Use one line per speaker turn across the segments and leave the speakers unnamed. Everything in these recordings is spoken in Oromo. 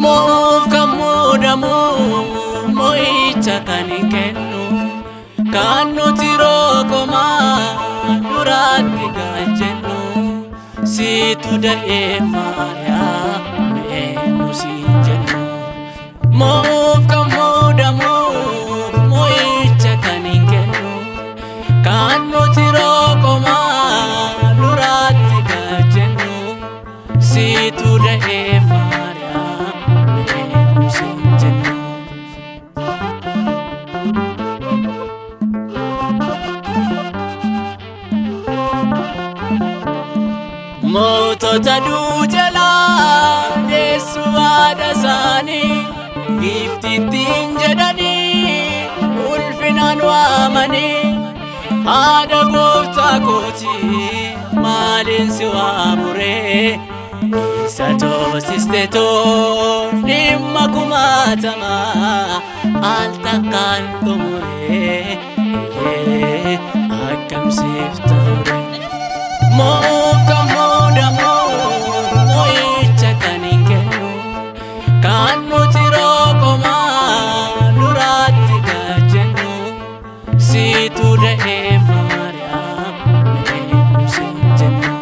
Moof kan muudamu moo'icha kan hin kennu kan nuti rookomaa duraatti gaajjennu siitu da'ee Maariyaam eenyu siin jennu. Moof kan muudamu moo'icha kan hin kennu kan nuti rookomaa duraatti gaajjennu siitu da'ee mootota duujalaa deessu haadha isaanii giftittiin jedhanii ulfinaan waamanii haadha gooftaa kootii maaliin si waamuree isa toosistetoo dhimma kumaatamaa al takkaan xumuree akkam siif ture. Moof kan muudamu moo'icha kan hin kennu kan nuti rookomaa duraatti gaajjennu siitu da'ee Maariyaam eenyu siin jennu.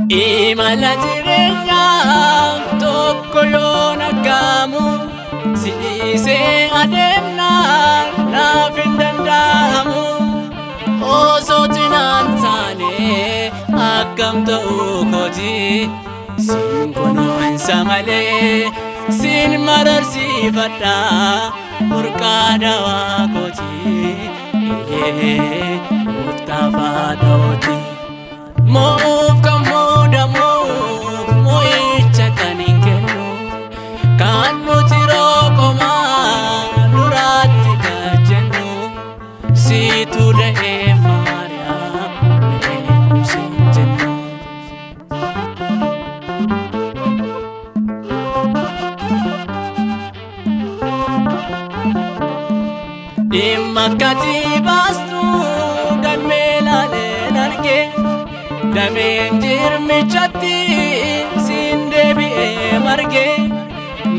Imala jireenyaa tokko yoo nagaamu si dhiisee adeemnaan naaf hin danda'amu. Osooti naan taane akkam ta'uu kooti siin kunuunsa malee siin mararsiifadha burqaa dawaa kooti gooftaa faadhooti. Moof kan muudamu moo'icha kan hin kennu kan nuti rookomaa duraatti gaajjennu siitu da'ee Maariyaam eenyu siin jennu. Dhimma akkati baastu galmee laaleen arge dameen jirmichatti siin deebi'ee marge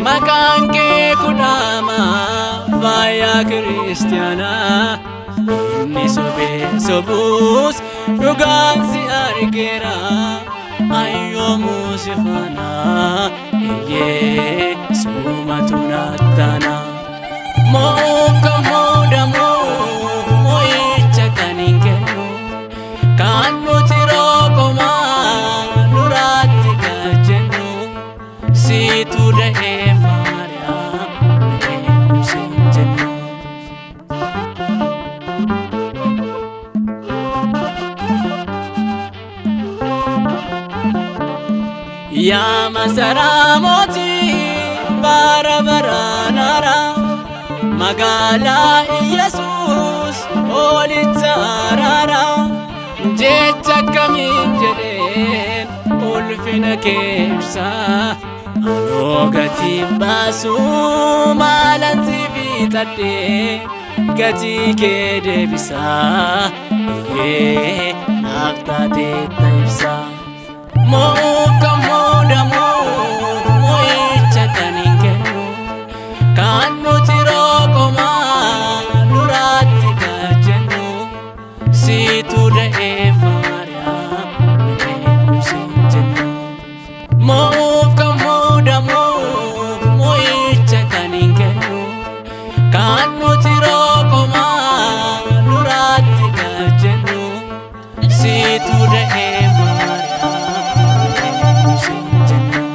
maqaan kee kudhaama faaya kiristiyaanaa inni sobee sobuus dhugaan si argeera ayyoomuu si faana eeyyee sumatu nattana. Moof kan muudamu moo'icha kan hin kennu kan nuti rookomaa duraatti gaajjennu siitu da'ee Maariyaam eenyu siin jennu. Yaa masaraa mootii bara baraan haaraa magaalaa Iyyesuus olicha araaraa jecha akkamiin jedheen ulfina kee ibsaa anoo gatii baasuu maalan si bitadhee gatii kee deebisaa naaf taateetta ibsaa. Moof kan muudamu moo'icha kan hin kennu kan nuti rookomaa duraatti gaajjennu siitu da'ee Maariyaam eenyu siin jennu. Moof kan muudamu moo'icha kan hin kennu kan nuti rookomaa duraatti gaajjennu siitu da'ee Maariyaam eenyu siin jennu.